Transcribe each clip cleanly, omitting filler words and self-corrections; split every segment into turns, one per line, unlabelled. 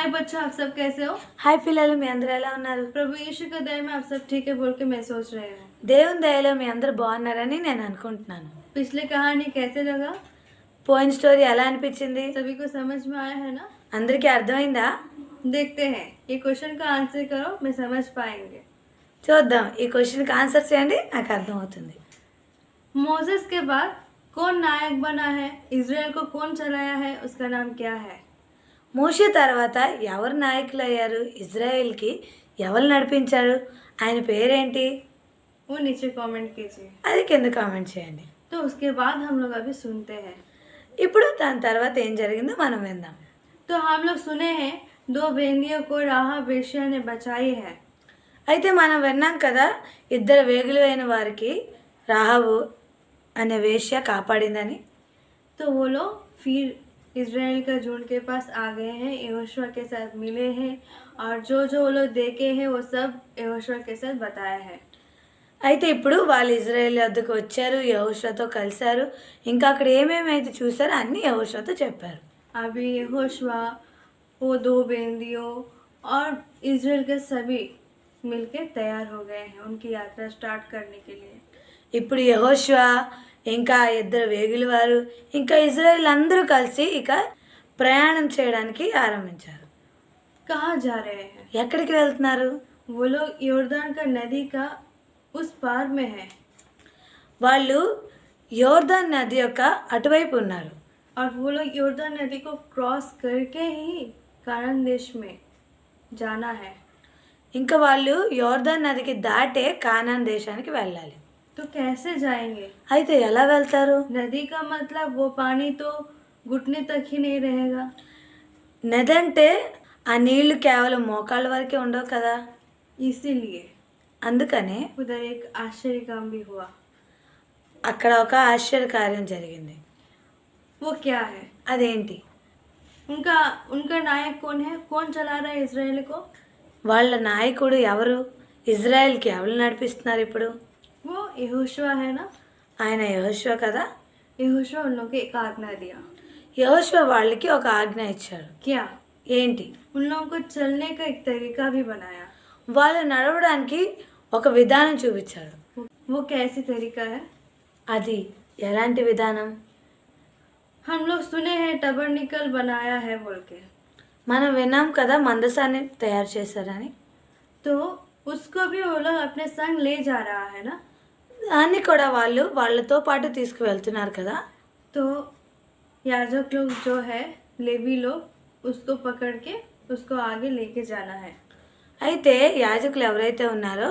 हाय बच्चों, आप सब कैसे हो?
హాయ్ పిల్లలు, మీ అందరూ ఎలా ఉన్నారు?
प्रभु यीशु का दया में आप सब ठीक है बोल के मैं सोच रही हूँ।
దేవుని దయలో మీ అందరూ బాగున్నారని నేను అనుకుంటున్నాను.
पिछले कहानी कैसे लगा?
పోయిన స్టోరీ ఎలా అనిపించింది?
सभी को समझ में आया है ना?
అందరికీ అర్థమైందా?
देखते हैं, ये क्वेश्चन का आंसर करो, मैं समझ पाएंगे।
చూద్దాం. ఈ క్వశ్చన్కి ఆన్సర్ చేయండి, నాకు అర్థమవుతుంది.
मोसेस के बाद कौन नायक बना है? इजराइल को कौन चलाया है? उसका नाम क्या है?
మోషే తర్వాత ఎవరు నాయకులు అయ్యారు? ఇజ్రాయెల్కి ఎవరు నడిపించారు? ఆయన పేరేంటి?
वो नीचे कमेंट कीजिए।
అది కింద కామెంట్ చేయండి.
तो उसके बाद हम लोग अभी सुनते हैं।
ఇప్పుడు దాని తర్వాత ఏం జరిగిందో మనం విందాం.
तो हम लोग सुने हैं 2 बंदियों को राहाब वेश्या ने बचाई है।
అయితే మనం విన్నాం కదా, ఇద్దరు వేగులు అయిన వారికి రాహాబు అనే వేశ్య కాపాడిందని.
तो वो लोग फिर इजराइल का झुंड के पास आ गए हैं, यहोशुआ के साथ मिले हैं और जो जो वो लोग देखे हैं वो सब यहोशुआ के साथ बताया है।
అయితే ఇప్పుడు వాళ్ళు ఇజ్రాయెల్ వద్దకు వచ్చారు, యెహోషువతో కలిశారు. ఇంకా అక్కడ ఏమేమైతే చూసారో అన్నీ యెహోషువతో చెప్పారు.
अभी यहोशुआ वो 2 बंदियों और इजराइल के सभी मिलके तैयार हो गए हैं उनकी यात्रा स्टार्ट करने के लिए।
ఇప్పుడు యెహోషువ ఇంకా ఇద్దరు వేగుల వారు ఇంకా ఇజ్రాయెల్ అందరూ కలిసి ఇక ప్రయాణం చేయడానికి ఆరంభించారు.
कहाँ जा रहे हैं?
ఎక్కడికి వెళ్తున్నారు?
वो लोग योर्दान का नदी का उस पार में है
వాళ్ళు యోర్దాన్ నది యొక్క అటువైపు ఉన్నారు.
और वो लोग योर्दान नदी को क्रॉस करके ही कानान देश में जाना है।
ఇంకా వాళ్ళు యోర్దాన్ నదికి దాటే కానాన్ దేశానికి వెళ్ళాలి.
तो कैसे जाएंगे?
అయితే ఎలా వెళ్తారు?
नदी का मतलब वो पानी तो घुटने तक ही नहीं रहेगा।
నది అంటే ఆ నీళ్లు కేవలం మోకాళ్ళ వరకే ఉండవు కదా.
इसीलिए
అందుకనే
उधर एक आश्चर्य काम भी हुआ।
అక్కడ ఒక ఆశ్చర్యకార్యం జరిగింది.
वो क्या है?
అదేంటి?
उनका उनका नायक कौन है? कौन चला रहा है इजराइल को?
వాళ్ళ నాయకుడు ఎవరు? ఇజ్రాయెల్కి ఎవరు నడిపిస్తున్నారు ఇప్పుడు?
वो यहोशुआ है ना।
ఆయన యెహోషువ కదా.
यहोशुआ उन लोगों को एक आज्ञा दिया।
యెహోషువ వాళ్ళకి ఒక ఆజ్ఞ ఇచ్చాడు.
क्या?
ఏంటి?
उन लोगों को चलने का एक तरीका भी बनाया।
వాళ్ళు నడవడానికి ఒక విధానం చూపించాడు.
वो कैसी तरीका है?
అది ఎలాంటి విధానం?
हम लोग सुने हैं टबरनिकल बनाया है बोल के।
మనం విన్నాం కదా మందసాన్ని తయారు చేశారని.
तो उसको भी वो लोग अपने संग ले जा रहा है ना।
దాన్ని కూడా వాళ్ళు వాళ్ళతో పాటు తీసుకువెళ్తున్నారు కదా.
तो याजक लोग जो है लेवी लोग उसको पकड़ के उसको आगे लेके जाना है।
అయితే యాజకులు ఎవరైతే ఉన్నారో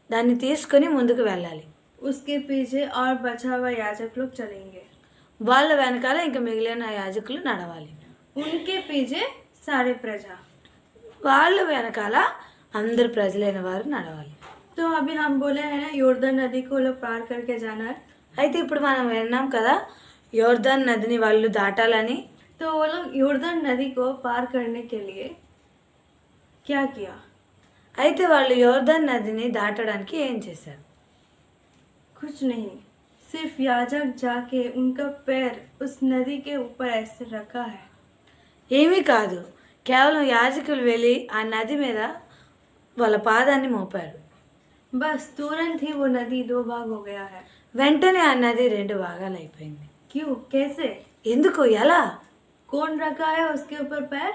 దాన్ని తీసుకొని ముందుకు వెళ్ళాలి.
उसके पीछे और बचा हुआ याजक लोग चलेंगे।
వాళ్ళ వెనకాల ఇంకా మిగిలిన యాజకులు నడవాలి.
उनके पीछे सारे प्रजा।
వాళ్ళ వెనకాల అందరు ప్రజలైన వారు నడవాలి.
तो अभी हम बोले हैं ना योर्दन नदी को लोग पार करके जाना है।
అయితే ఇప్పుడు మనం విన్నాం కదా యోర్దాన్ నదిని వాళ్ళు దాటాలని.
तो वो लोग योर्दन नदी को पार करने के लिए क्या किया?
అయితే వాళ్ళు యోర్దాన్ నదిని దాటడానికి ఏం చేశారు?
कुछ नहीं, सिर्फ याजक जाके उनका पैर उस नदी के ऊपर ऐसे रखा है।
ఏమీ కాదు, కేవలం యాజకులు వెళ్ళి ఆ నది మీద వాళ్ళ పాదాన్ని మోపారు.
बस तुरंत ही वो नदी 2 भाग हो गया है।
వెంటనే ఆ నది 2 భాగాలు అయిపోయింది.
क्यों? कैसे?
ఎందుకు? ఎలా?
कौन रखा है उसके ऊपर पैर?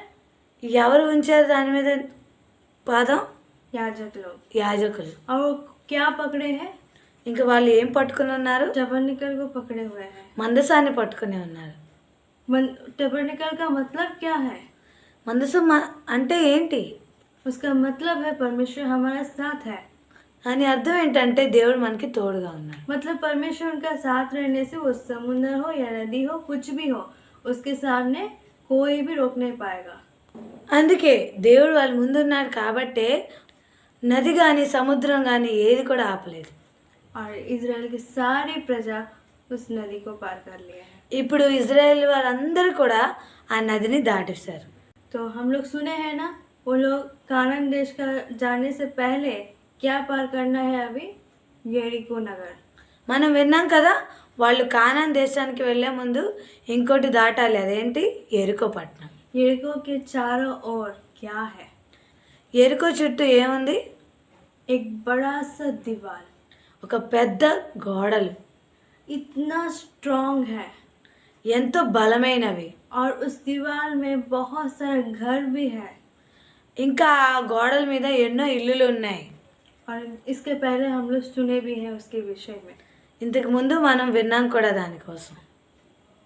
ఎవరు ఉంచారు దాని మీద పాదం?
याजक लोग।
యాజకులు.
और वो क्या पकड़े हैं?
ఇంకా వాళ్ళు ఏం పట్టుకుని ఉన్నారు?
टबरनिकल को पकड़े हुए हैं।
మందసాన్ని పట్టుకుని ఉన్నారు.
टबरनिकल का मतलब क्या है?
మందసం అంటే ఏంటి?
उसका मतलब है परमेश्वर हमारे साथ है।
అని అర్థం ఏంటంటే దేవుడు మనకి తోడుగా ఉన్నాడు.
मतलब परमेश्वर उनका साथ रहने से वो समुद्र हो या नदी हो कुछ भी हो उसके सामने कोई भी रोक नहीं पाएगा।
అందుకే దేవుడు వాళ్ళ ముందున్నాడు కాబట్టే నది కానీ సముద్రం కానీ ఏది కూడా ఆపలేదు.
और इजराइल की सारी प्रजा उस नदी को पार कर लिया है।
ఇప్పుడు ఇజ్రాయెల్ వాళ్ళందరూ కూడా ఆ నదిని దాటేశారు.
तो हम लोग सुने हैं ना वो लोग कानान देश का जाने से पहले क्या पार करना है? अभी यरीको नगर।
మనం విన్నాం కదా వాళ్ళు కానాన్ దేశానికి వెళ్ళే ముందు ఇంకోటి దాటాలి. అదేంటి? యెరికో పట్టణం.
यरीको के चारों ओर क्या है।
ఎరుకో చుట్టూ ఏముంది?
एक बड़ा सा दीवार,
ఒక పెద్ద గోడలు,
इतना स्ट्रांग है,
ఎంతో బలమైనవి.
और उस दीवार में बहुत सारे घर भी है।
ఇంకా ఆ గోడల మీద ఎన్నో ఇల్లులు ఉన్నాయి.
और इसके पहले हम लोग सुने भी हैं उसके विषय में।
ఇంతకు ముందు మనం విన్నాం కూడా దానికోసం.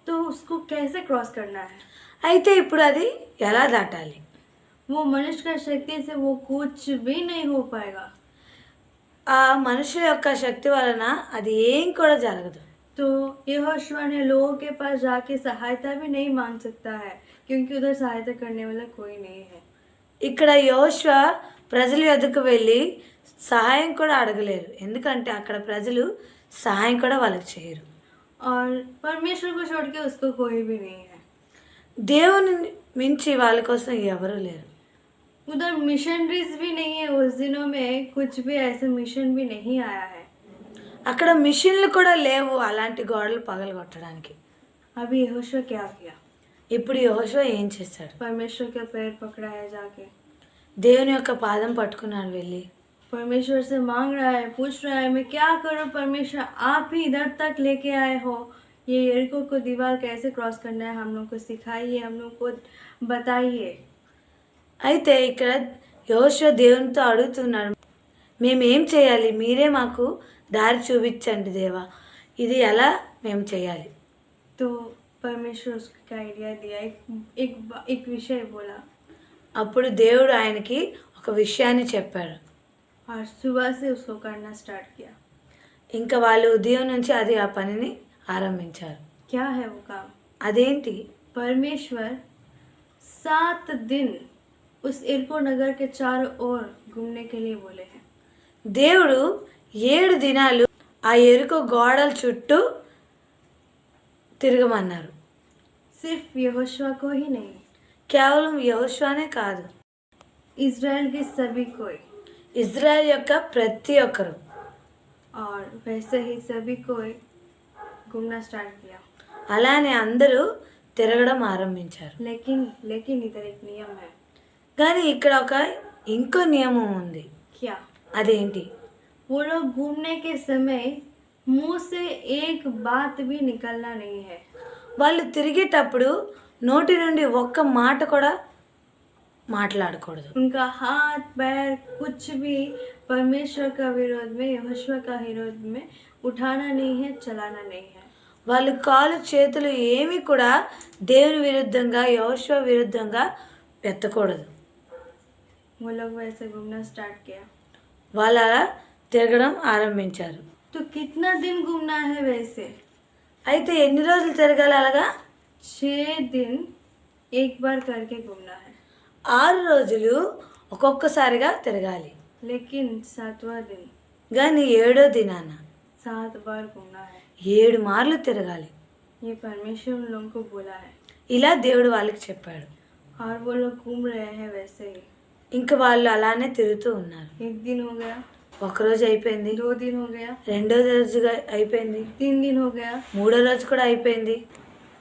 तो उसको कैसे क्रॉस करना है?
అయితే ఇప్పుడు అది ఎలా దాటాలి?
वो मनुष्य का शक्ति से वो कुछ भी नहीं हो पाएगा।
ఆ మనుషుల యొక్క శక్తి వలన అది ఏం కూడా జరగదు.
तो यहोशुआ ने लोगों के पास जाके सहायता भी नहीं मांग सकता है, क्योंकि उधर सहायता करने वाला कोई नहीं है।
ఇక్కడ యోషువ ప్రజల యొద్దకు వెళ్ళి సహాయం కూడా అడగలేరు, ఎందుకంటే అక్కడ ప్రజలు సహాయం కూడా వాళ్ళకి చేయరు.
और परमेश्वर को छोड़ के उसको कोई भी नहीं है।
దేవుని మించి వాళ్ళ కోసం ఎవరూ లేరు.
उधर मिशनरीज भी नहीं है। उस दिनों में कुछ भी ऐसा मिशन भी नहीं आया है।
అక్కడ మిషన్లు కూడా లేవు అలాంటి గోడలు పగలగొట్టడానికి.
अभी यहोशुआ क्या किया?
ఇప్పుడు యెహోషువ ఏం చేశాడు?
परमेश्वर का पैर पकड़ा है जाके,
దేవుని యొక్క పాదం పట్టుకున్నాడు వెళ్ళి.
परमेश्वर से मांग रहा है, पूछ रहा है, मैं क्या करूं परमेश्वर, आप ही इधर तक लेके आए हो, ये यरीको को दीवार कैसे क्रॉस करना है हम लोग को सिखाइए, हम लोग को बताइए।
అయితే ఇక్కడ యెహోషువ దేవునితో అడుగుతున్నాడు, మేమేం చేయాలి? మీరే మాకు దారి చూపించండి దేవా, ఇది ఎలా మేము చేయాలి?
तो परमेश्वर उसको आइडिया दिया, एक विषय बोला,
అప్పుడు దేవుడు ఆయనకి ఒక విషయాన్ని చెప్పాడు.
और सुबह से उसको करना स्टार्ट किया।
ఇంకా వాళ్ళు ఉదయం నుంచి అది ఆ పనిని ఆరంభించారు.
क्या है वो काम?
అదేంటి?
परमेश्वर 7 दिन उस एरको नगर के चारों ओर घूमने के लिए बोले हैं।
దేవుడు 7 దినాలు ఆ ఎరుకో గోడల చుట్టూ తిరగమన్నారు.
सिर्फ यहोशुआ को ही नहीं,
కేవలం యెహోషువనే కాదు,
इज़राइल के सभी कोई,
ఇజ్రాయెల్ యొక్క ప్రతి ఒక్కరు.
और वैसे ही सभी कोई घूमना स्टार्ट किया।
అలానే అందరూ తిరగడం ఆరంభించారు.
लेकिन इधर एक नियम है।
కానీ ఇక్కడ ఇంకో నియమం ఉంది.
क्या?
అదేంటి?
वो लोग घूमने के समय मुंह से एक बात भी निकलना नहीं है।
వాళ్ళు తిరిగేటప్పుడు నోటి నుండి ఒక్క మాట కూడా మాట్లాడకూడదు.
उनका हाथ पैर कुछ भी परमेश्वर का विरोध में, यहोशुआ का विरोध में उठाना नहीं है, चलाना नहीं है।
వాళ్ళు కాలు చేతులు ఏమీ కూడా దేవుని విరుద్ధంగా యెహోషువ విరుద్ధంగా ఎత్తకూడదు.
वो लोग वैसे घूमना स्टार्ट किया।
వాళ్ళు అలా తిరగడం ఆరంభించారు.
तो कितना दिन घूमना है वैसे?
అయితే ఎన్ని రోజులు తిరగాలి అలాగా?
6 दिन एक बार करके घूमना है।
6 రోజులు ఒక్కొక్కసారిగా తిరగాలి.
लेकिन 7वां दिन
కానీ 7వ దినాన
7 बार घूमना है।
7 మార్లు తిరగాలి.
ये परमेश्वर उन लोगों को बोला है,
ఇలా దేవుడు వాళ్ళకి చెప్పాడు.
और वो लोग घूम रहे हैं वैसे ही।
ఇంకా వాళ్ళు అలానే తిరుగుతూ ఉన్నారు.
1 दिन हो गया,
ఒకరోజు అయిపోయింది,
2 दिन हो गया,
రెండో రోజుగా అయిపోయింది,
3 दिन हो गया।
మూడో రోజు కూడా అయిపోయింది.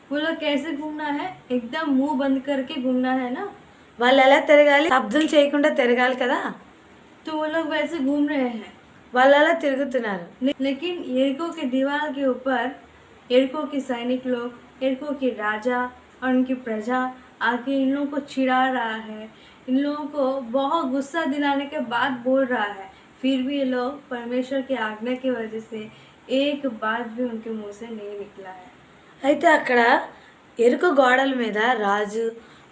वो लोग कैसे घूमना है? एकदम मुंह बंद करके घूमना है ना।
వాళ్ళు ఎలా తిరగాలి? శబ్దం చేయకుండా తిరగాలి కదా.
तो वो लोग वैसे घूम रहे हैं।
వాళ్ళు అలా తిరుగుతున్నారు.
लेकिन यरीको के दीवार के ऊपर यरीको के सैनिक लोग, यरीको के राजा और उनकी प्रजा आके इन लोगों को चिढ़ा रहा है, इन लोगों को बहुत गुस्सा दिलाने के बाद बोल रहा है। फिर भी ये लोग परमेश्वर की आज्ञा की वजह से एक बात भी उनके मुंह से नहीं निकला है।
అయితే అక్కడ ఎరుక గోడల మీద రాజు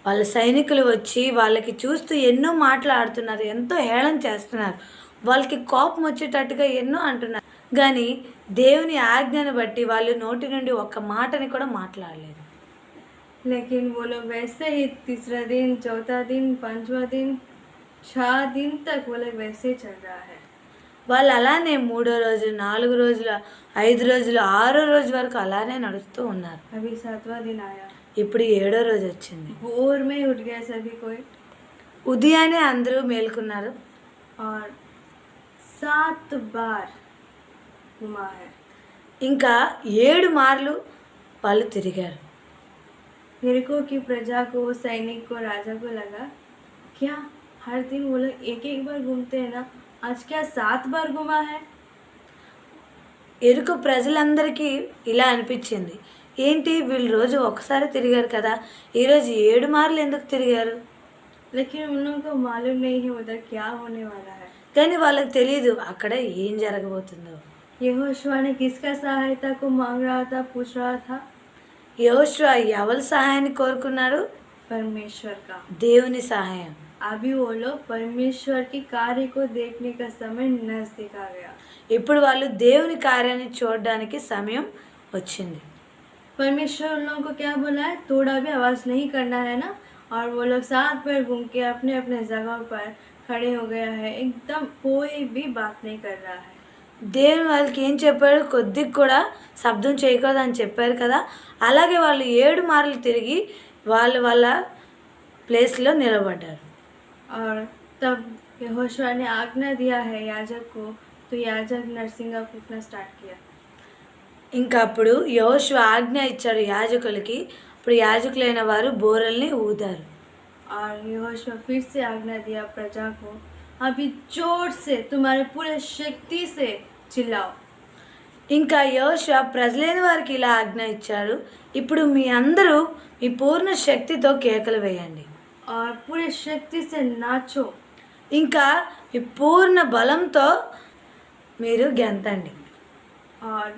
వాళ్ళ సైనికులు వచ్చి వాళ్ళకి చూస్తూ ఎన్నో మాట్లాడుతున్నారు, ఎంతో హేళన చేస్తున్నారు, వాళ్ళకి కోపం వచ్చేటట్టుగా ఎన్నో అంటున్నారు. కానీ దేవుని ఆజ్ఞను బట్టి వాళ్ళు నోటి నుండి ఒక్క మాటని కూడా మాట్లాడలేదు.
लेकिन वो लोग वैसे ही 3रा दिन, 4था दिन, 5वां दिन, 6 दिन तक वो लोग वैसे ही चल रहा है।
వాళ్ళు అలానే 3వ రోజు, 4 రోజులు, 5 రోజులు, 6వ రోజు వరకు అలానే నడుస్తూ ఉన్నారు.
अभी 7वां दिन आया।
ఇప్పుడు 7వ రోజు వచ్చింది.
भोर में उठ गया सभी कोई,
ఉదయాన్నే అందరూ మేల్కొన్నారు.
और 7 बार घुमा है।
ఇంకా 7 మార్లు వాళ్ళు తిరిగారు.
यरीको की प्रजा को, सैनिक को, राजा को लगा क्या हर दिन वो लोग एक एक बार घूमते हैं ना? आज क्या 7 बार घुमा है?
ఎరుకు ప్రజలందరికీ ఇలా అనిపించింది. ఏంటి వీళ్ళు రోజు ఒకసారి తిరిగారు కదా! ఈరోజు 7 మార్లు ఎందుకు తిరిగారు?
लेकिन उन लोगों को मालूम नहीं है उधर क्या होने वाला है।
కానీ వాళ్ళకి తెలీదు అక్కడ ఏం జరగబోతుందో.
यहोशुआ ने किसका सहायता को मांग रहा था, पूछ रहा था?
యెహోషువ ఎవరి సహాయాన్ని కోరుకున్నాడు?
परमेश्वर का।
దేవుని సహాయం.
अभी वो लोग परमेश्वर की कार्य को देखने का समय नजदीक आ गया।
ఇప్పుడు వాళ్ళు దేవుని కార్యాన్ని చూడడానికి సమయం వచ్చింది.
परमेश्वर उन लोगों को क्या बोला है? थोड़ा भी आवाज नहीं करना है ना। और वो लोग 7 बार घूम के अपने अपने जगह पर खड़े हो गया है, एकदम कोई भी बात नहीं कर रहा है।
దేవుని వాళ్ళకి ఏం చెప్పాడు? కొద్దిగా కూడా శబ్దం చేయకూడదని చెప్పారు కదా! అలాగే వాళ్ళు 7 మార్లు తిరిగి వాళ్ళ ప్లేస్లో నిలబడ్డారు.
और तब यहोशुआ ने आज्ञा दिया है याजक को, तो याजक नरसिंगा फूकना स्टार्ट किया।
ఇంకా అప్పుడు యెహోషువ ఆజ్ఞ ఇచ్చాడు యాజకులకి. ఇప్పుడు యాజకులైన వారు బోరల్ని ఊదారు.
और यहोशुआ फिर से आज्ञा दिया प्रजा को, अभी जोर से तुम्हारे पूरे शक्ति से चिल्लाओ।
ఇంకా యెహోషువ ప్రజలైన వారికి ఇలా ఆజ్ఞ ఇచ్చాడు. ఇప్పుడు మీ అందరూ మీ పూర్ణ శక్తితో కేకలు వేయండి.
और पूरे शक्ति से नाचो।
ఇంకా మీ పూర్ణ బలంతో మీరు గెంతండి.
और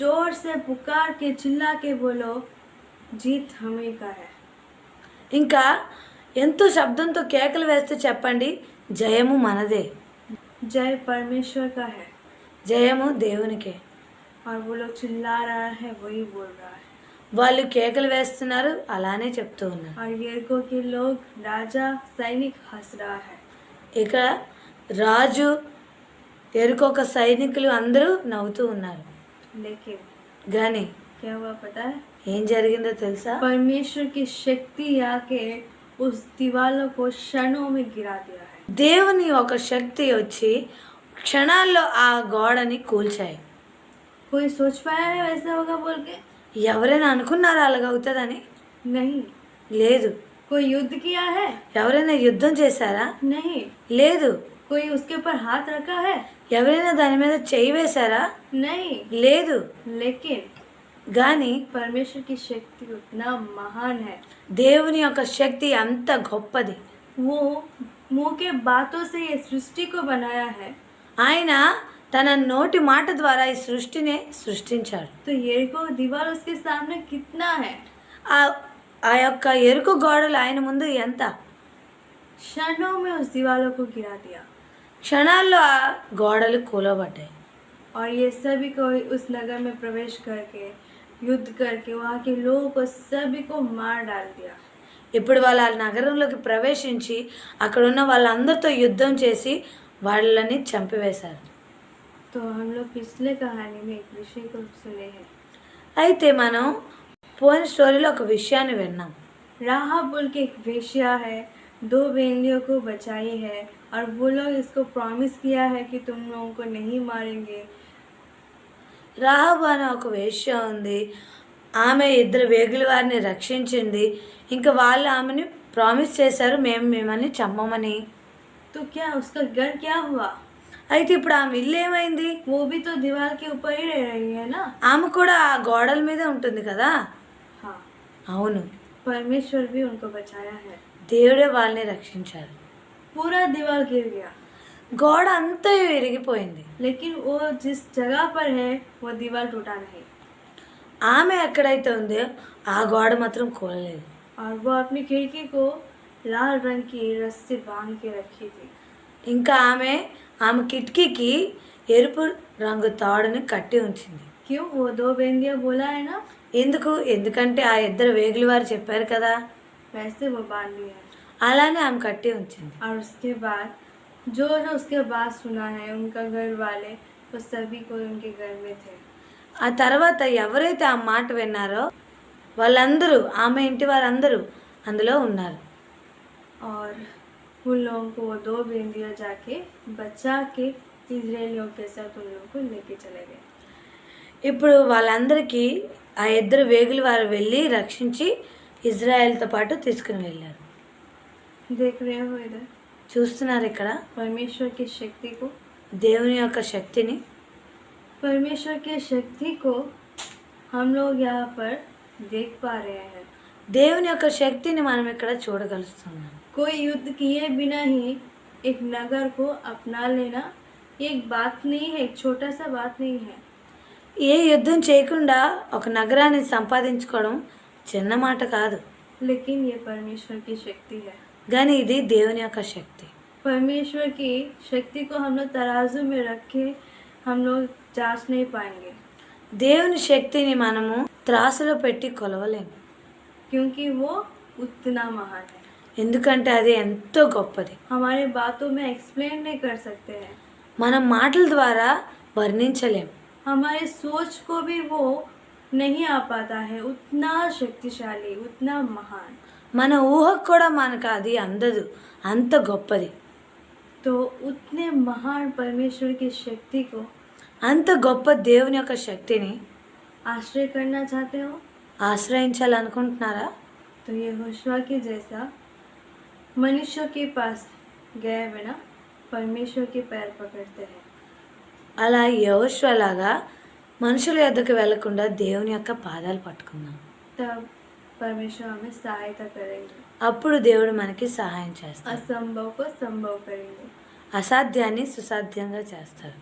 जोर से पुकार के चिल्ला के बोलो, जीत हमें का है।
ఇంకా ఎంతో శబ్దంతో కేకలు వేస్తూ చెప్పండి, జయము మనదే,
जय परमेश्वर का है।
జయము దేవునికే.
और वो लोग चिल्ला रहा है, वही बोल रहा है।
వాళ్ళు కేకలు వేస్తున్నారు, అలానే చెప్తూ ఉన్నారు.
और यरीको के लोग, राजा, सैनिक हंस रहा है।
ఇక్కడ రాజు ఎరుకొక సైనికులు అందరూ నవ్వుతూ ఉన్నారు.
लेकिन
కానీ
क्या हुआ पता है?
ఏం జరిగిందో తెలుసా?
परमेश्वर की शक्ति आके उस दीवालों को क्षणों में गिरा दिया है।
దేవుని ఒక శక్తి వచ్చి క్షణాల్లో ఆ గోడని కూల్చాయి.
कोई सोच पाया है वैसा होगा बोल के?
ఎవరైనా అనుకున్నారా అలాగవుతుందని?
नहीं।
లేదు.
कोई युद्ध किया है?
ఎవరైనా యుద్ధం చేశారా?
नहीं।
లేదు.
कोई उसके ऊपर हाथ रखा है?
ఎవరైనా దాని మీద చేయి వేశారా?
नहीं।
లేదు.
लेकिन
కానీ
परमेश्वर की शक्ति उतना महान है,
దేవుని యొక్క శక్తి అంత గొప్పది.
वो मुंह के बातों से ये सृष्टि को बनाया है।
ఆయన తన నోటి మాట ద్వారా ఈ సృష్టిని సృష్టించాడు.
तो यरीको दीवार उसके सामने कितना है?
ఆ యొక్క ఎరుకు గోడలు ఆయన ముందు ఎంత?
क्षणों में उस दीवारों को गिरा दिया।
క్షణాల్లో ఆ గోడలు కూలబడ్డాయి.
और ये सभी को उस नगर में प्रवेश करके युद्ध करके वहाँ के लोगों को सभी को मार डाल दिया।
ఇప్పుడు వాళ్ళ నగరంలోకి ప్రవేశించి అక్కడున్న వాళ్ళందరితో యుద్ధం చేసి వాళ్ళని చంపివేశారు.
तो हम लोग पिछले कहानी में एक विषय को सुने हैं।
అయితే మనం పోయిన స్టోరీలో ఒక విషయాన్ని విన్నాం.
राहाब बोल के एक वेश्या है, 2 बेंदियों को बचाई है और वो लोग इसको प्रॉमिस किया है कि तुम लोगों को नहीं मारेंगे।
రాహాబు అనే ఒక వేశ్య ఉంది. ఆమె 2 వేగుల వారిని రక్షించింది. ఇంకా వాళ్ళు ఆమెని ప్రామిస్ చేశారు, మేము మిమ్మల్ని చంపమని.
तो क्या उसका घर क्या हुआ?
అయితే ఇప్పుడు ఆమె ఇల్లు ఏమైంది?
वो भी तो दीवार के ऊपर ही रह रही है ना।
ఆమె కూడా ఆ గోడల మీద ఉంటుంది కదా.
हाँ,
అవును,
परमेश्वर भी उनको बचाया है।
దేవుడే వాళ్ళని రక్షించారు.
पूरा दीवार गिर गया,
గోడ అంతా విరిగిపోయింది.
लेकिन वो जिस जगह पर है वो दीवार टूटा नहीं।
ఆమె ఎక్కడైతే ఉందో ఆ గోడ మాత్రం కూలలేదు.
और वो अपनी खिड़की को लाल रंग की रस्सी बांध के रखी थी।
ఇంకా ఆమె కిటికీకి ఎరుపు రంగు తాడుని కట్టి ఉంచింది.
क्यों? वो 2 बेंदिया बोला है ना,
ఎందుకంటే ఆ 2 వేగుల వారు చెప్పారు కదా.
वैसे वो बांधी है।
అలానే ఆమె కట్టి ఉంచింది.
और उसके बाद जो उसके बात सुना है, उनका घर वाले वो सभी को उनके घर में थे।
ఆ తర్వాత ఎవరైతే ఆ మాట విన్నారో వాళ్ళందరూ, ఆమె ఇంటి వారందరూ అందులో ఉన్నారు.
और उन लोगों को वो 2 बेंदिया जाके बचा के इजरायलियों के साथ उन लोगों को लेके चले गए।
ఇప్పుడు వాళ్ళందరికీ ఆ 2 వేగుల వారు వెళ్ళి రక్షించి ఇజ్రాయెల్తో పాటు తీసుకుని వెళ్ళారు.
देख रहे हो इधर
చూస్తున్నారు ఇక్కడ
परमेश्वर की शक्ति को।
దేవుని యొక్క శక్తిని.
परमेश्वर की शक्ति को हम लोग यहाँ पर देख पा रहे हैं।
దేవుని యొక్క శక్తిని మనం ఇక్కడ చూడగలుగుతున్నాం.
कोई युद्ध किए बिना ही एक नगर को अपना लेना एक बात नहीं है, एक छोटा सा बात नहीं है।
ఏ యుద్ధం చేయకుండా ఒక నగరాన్ని సంపాదించుకోవడం చిన్న మాట కాదు,
लेकिन ये परमेश्वर की शक्ति है।
కానీ ఇది దేవుని యొక్క శక్తి.
परमेश्वर की शक्ति को हम लोग तराजू में रख के हम लोग जांच नहीं पाएंगे,
దేవుని శక్తిని మనము త్రాసులో పెట్టి కొలవలేము,
क्योंकि वो उतना महान है।
ఎందుకంటే అది ఎంతో గొప్పది.
हमारे बातों में एक्सप्लेन नहीं कर सकते हैं,
మనం మాటల ద్వారా వర్ణించలేము.
हमारे सोच को भी वो नहीं आ पाता है, उतना शक्तिशाली, उतना महान।
మన ఊహకు కూడా మనకు అది అందదు, అంత గొప్పది.
तो उतने महान परमेश्वर की शक्ति को
అంత గొప్ప దేవుని యొక్క శక్తిని
आश्रय करना चाहते हो
ఆశ్రయించాలనుకుంటున్నారా?
तो ये होशुआ के जैसा मनुष्य के पास गए बिना परमेश्वर के पैर पकड़ते हैं।
అలా యెహోషువలాగా మనుషుల యొద్దకు వెళ్లకుండా దేవుని యొక్క పాదాలు పట్టుకుందాం.
तब परमेश्वर हमें सहायता करेंगे,
అప్పుడు దేవుడు మనకి సహాయం చేస్తాడు,
असंभव को संभव करेंगे।
అసాధ్యాన్ని సుసాధ్యంగా చేస్తాడు.